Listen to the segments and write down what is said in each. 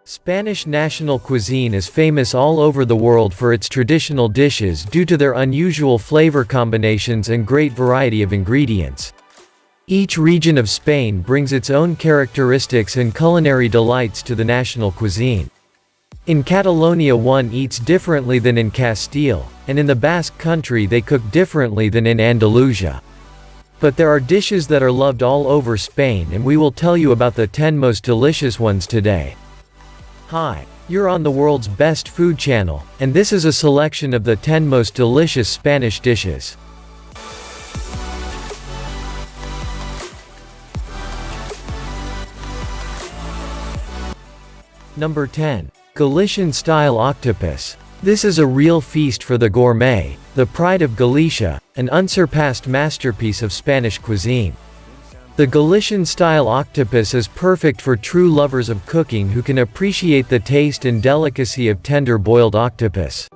Spanish national cuisine is famous all over the world for its traditional dishes due to their unusual flavor combinations and great variety of ingredients. Each region of Spain brings its own characteristics and culinary delights to the national cuisine. In Catalonia one eats differently than in Castile, and in the Basque country they cook differently than in Andalusia. But there are dishes that are loved all over Spain, and we will tell you about the 10 most delicious ones today. Hi, you're on the world's best food channel, and this is a selection of the 10 most delicious Spanish dishes. Number 10. Galician-style octopus. This is a real feast for the gourmet, the pride of Galicia, an unsurpassed masterpiece of Spanish cuisine. The Galician-style octopus is perfect for true lovers of cooking who can appreciate the taste and delicacy of tender boiled octopus.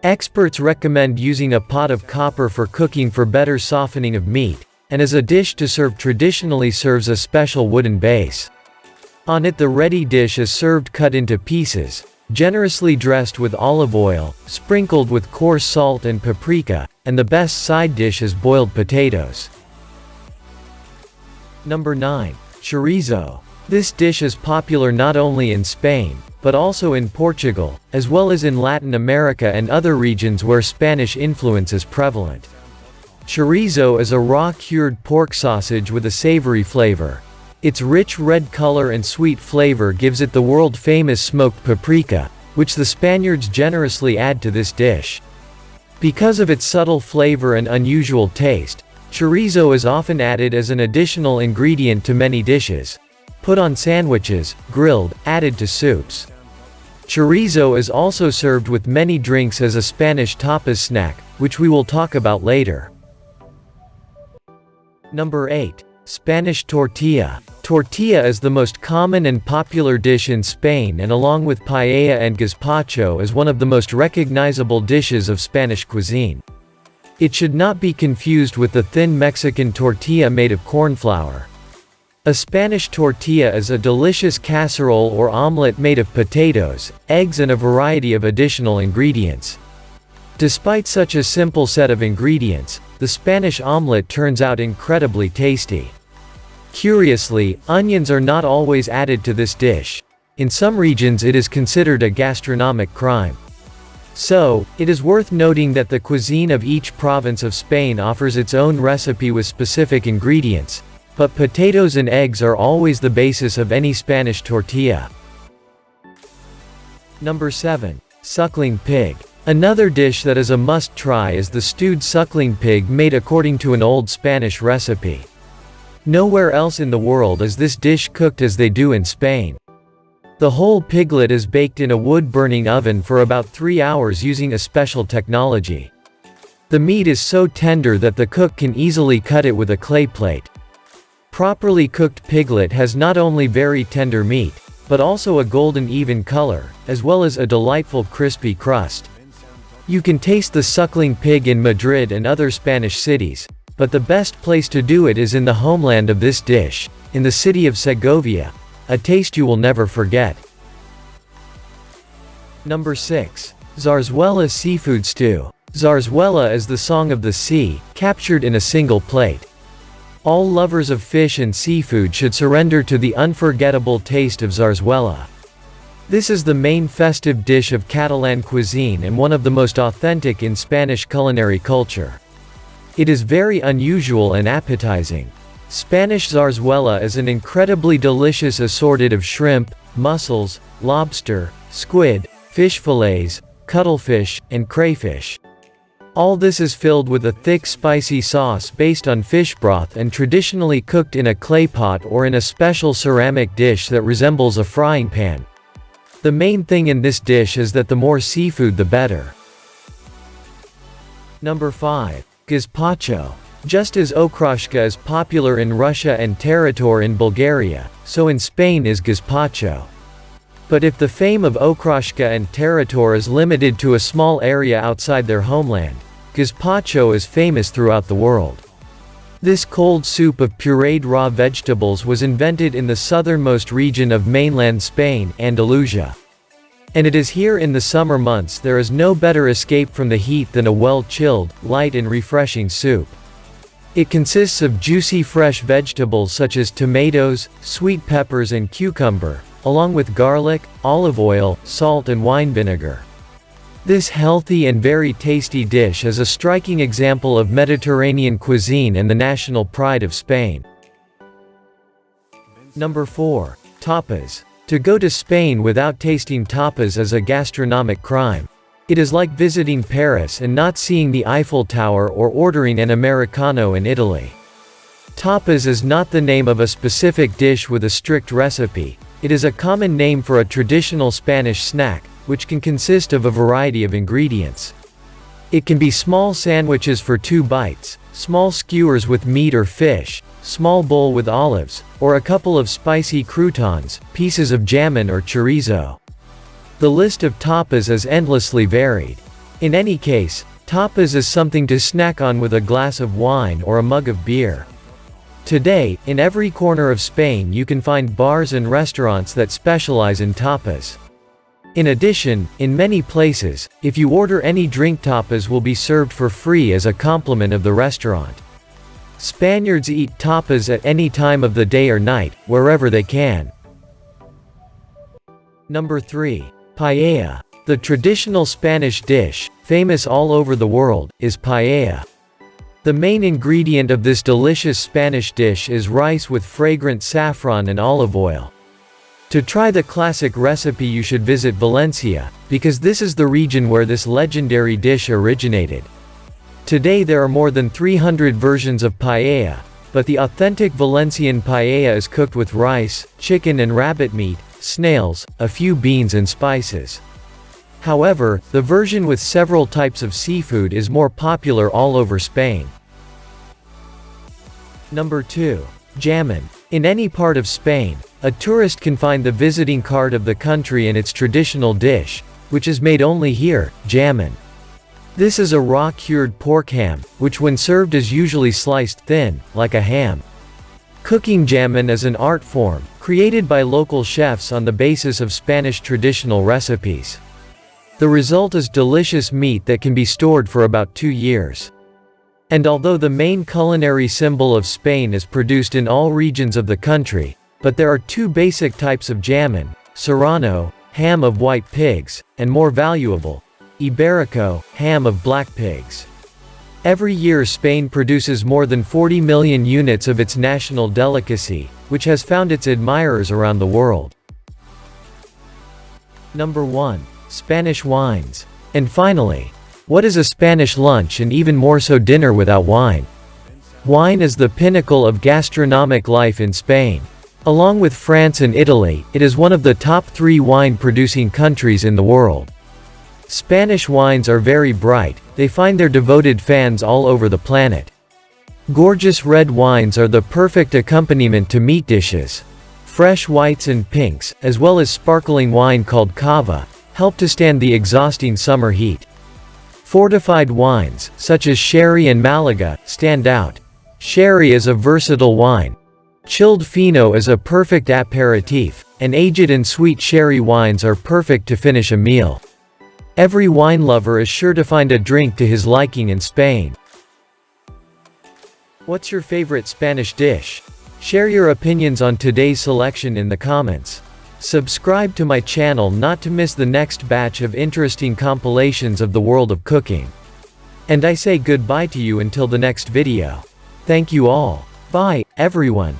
Experts recommend using a pot of copper for cooking for better softening of meat, and as a dish to serve traditionally serves a special wooden base. On it the ready dish is served cut into pieces, generously dressed with olive oil, sprinkled with coarse salt and paprika, and the best side dish is boiled potatoes. Number 9. Chorizo. This dish is popular not only in Spain, but also in Portugal, as well as in Latin America and other regions where Spanish influence is prevalent. Chorizo is a raw cured pork sausage with a savory flavor. Its rich red color and sweet flavor gives it the world-famous smoked paprika, which the Spaniards generously add to this dish. Because of its subtle flavor and unusual taste, chorizo is often added as an additional ingredient to many dishes. Put on sandwiches, grilled, added to soups. Chorizo is also served with many drinks as a Spanish tapas snack, which we will talk about later. Number 8. Spanish tortilla. Tortilla is the most common and popular dish in Spain, and along with paella and gazpacho is one of the most recognizable dishes of Spanish cuisine. It should not be confused with the thin Mexican tortilla made of corn flour. A Spanish tortilla is a delicious casserole or omelette made of potatoes, eggs and a variety of additional ingredients. Despite such a simple set of ingredients, the Spanish omelette turns out incredibly tasty. Curiously, onions are not always added to this dish. In some regions it is considered a gastronomic crime. So, it is worth noting that the cuisine of each province of Spain offers its own recipe with specific ingredients, but potatoes and eggs are always the basis of any Spanish tortilla. Number 7. Suckling pig. Another dish that is a must-try is the stewed suckling pig made according to an old Spanish recipe. Nowhere else in the world is this dish cooked as they do in Spain. The whole piglet is baked in a wood-burning oven for about 3 hours using a special technology. The meat is so tender that the cook can easily cut it with a clay plate. Properly cooked piglet has not only very tender meat, but also a golden even color, as well as a delightful crispy crust. You can taste the suckling pig in Madrid and other Spanish cities, but the best place to do it is in the homeland of this dish, in the city of Segovia, a taste you will never forget. Number 6. Zarzuela seafood stew. Zarzuela is the song of the sea, captured in a single plate. All lovers of fish and seafood should surrender to the unforgettable taste of zarzuela. This is the main festive dish of Catalan cuisine and one of the most authentic in Spanish culinary culture. It is very unusual and appetizing. Spanish zarzuela is an incredibly delicious assorted of shrimp, mussels, lobster, squid, fish fillets, cuttlefish, and crayfish. All this is filled with a thick spicy sauce based on fish broth and traditionally cooked in a clay pot or in a special ceramic dish that resembles a frying pan. The main thing in this dish is that the more seafood the better. Number 5. Gazpacho. Just as okroshka is popular in Russia and tarator in Bulgaria, so in Spain is gazpacho. But if the fame of okroshka and tarator is limited to a small area outside their homeland, gazpacho is famous throughout the world. This cold soup of pureed raw vegetables was invented in the southernmost region of mainland Spain, Andalusia. And it is here in the summer months there is no better escape from the heat than a well-chilled, light and refreshing soup. It consists of juicy fresh vegetables such as tomatoes, sweet peppers and cucumber, along with garlic, olive oil, salt and wine vinegar. This healthy and very tasty dish is a striking example of Mediterranean cuisine and the national pride of Spain. Number 4. Tapas. To go to Spain without tasting tapas is a gastronomic crime. It is like visiting Paris and not seeing the Eiffel Tower or ordering an Americano in Italy. Tapas is not the name of a specific dish with a strict recipe. It is a common name for a traditional Spanish snack, which can consist of a variety of ingredients. It can be small sandwiches for 2 bites, small skewers with meat or fish, small bowl with olives, or a couple of spicy croutons, pieces of jamon or chorizo. The list of tapas is endlessly varied. In any case, tapas is something to snack on with a glass of wine or a mug of beer. Today, in every corner of Spain you can find bars and restaurants that specialize in tapas. In addition, in many places, if you order any drink, tapas will be served for free as a complement of the restaurant. Spaniards eat tapas at any time of the day or night, wherever they can. Number 3. Paella. The traditional Spanish dish, famous all over the world, is paella. The main ingredient of this delicious Spanish dish is rice with fragrant saffron and olive oil. To try the classic recipe you should visit Valencia, because this is the region where this legendary dish originated. Today there are more than 300 versions of paella, but the authentic Valencian paella is cooked with rice, chicken and rabbit meat, snails, a few beans and spices. However, the version with several types of seafood is more popular all over Spain. Number 2. Jamon. In any part of Spain, a tourist can find the visiting card of the country and its traditional dish, which is made only here, jamon. This is a raw cured pork ham, which when served is usually sliced thin, like a ham. Cooking jamon is an art form, created by local chefs on the basis of Spanish traditional recipes. The result is delicious meat that can be stored for about 2 years. And although the main culinary symbol of Spain is produced in all regions of the country, but there are 2 basic types of jamon, serrano, ham of white pigs, and more valuable, Iberico, ham of black pigs. Every year Spain produces more than 40 million units of its national delicacy, which has found its admirers around the world. Number 1. Spanish wines. And finally, what is a Spanish lunch and even more so dinner without wine? Wine is the pinnacle of gastronomic life in Spain. Along with France and Italy, it is one of the top 3 wine-producing countries in the world. Spanish wines are very bright, they find their devoted fans all over the planet. Gorgeous red wines are the perfect accompaniment to meat dishes. Fresh whites and pinks, as well as sparkling wine called cava, help to stand the exhausting summer heat. Fortified wines, such as sherry and Malaga, stand out. Sherry is a versatile wine. Chilled fino is a perfect aperitif, and aged and sweet sherry wines are perfect to finish a meal. Every wine lover is sure to find a drink to his liking in Spain. What's your favorite Spanish dish? Share your opinions on today's selection in the comments. Subscribe to my channel not to miss the next batch of interesting compilations of the world of cooking. And I say goodbye to you until the next video. Thank you all. Bye, everyone.